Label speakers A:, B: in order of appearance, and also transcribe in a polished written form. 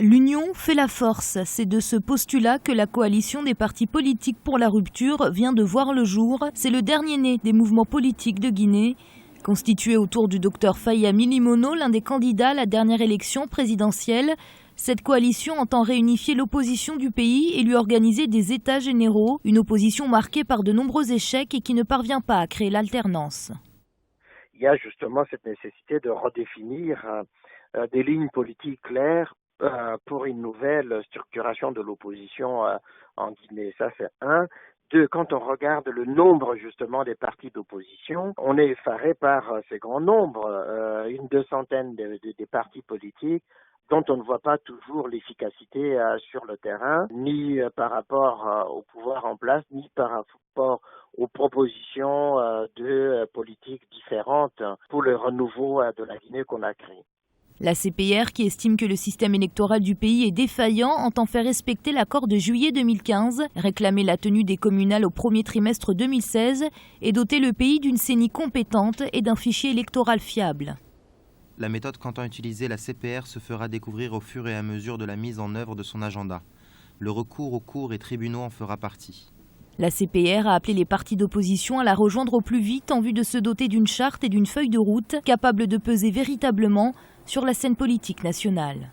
A: L'union fait la force. C'est de ce postulat que la coalition des partis politiques pour la rupture vient de voir le jour. C'est le dernier né des mouvements politiques de Guinée. Constitué autour du docteur Faye Milimono, l'un des candidats à la dernière élection présidentielle, cette coalition entend réunifier l'opposition du pays et lui organiser des états généraux, une opposition marquée par de nombreux échecs et qui ne parvient pas à créer l'alternance.
B: Il y a justement cette nécessité de redéfinir des lignes politiques claires pour une nouvelle structuration de l'opposition en Guinée. Ça, c'est un. Deux, quand on regarde le nombre justement des partis d'opposition, on est effaré par ces grands nombres, une 200aine des partis politiques dont on ne voit pas toujours l'efficacité sur le terrain, ni par rapport au pouvoir en place, ni par rapport aux propositions de politiques différentes pour le renouveau de la Guinée qu'on a créé.
A: La CPR, qui estime que le système électoral du pays est défaillant, entend faire respecter l'accord de juillet 2015, réclamer la tenue des communales au premier trimestre 2016 et doter le pays d'une CENI compétente et d'un fichier électoral fiable.
C: La méthode qu'entend utiliser la CPR se fera découvrir au fur et à mesure de la mise en œuvre de son agenda. Le recours aux cours et tribunaux en fera partie.
A: La CPR a appelé les partis d'opposition à la rejoindre au plus vite en vue de se doter d'une charte et d'une feuille de route capable de peser véritablement sur la scène politique nationale.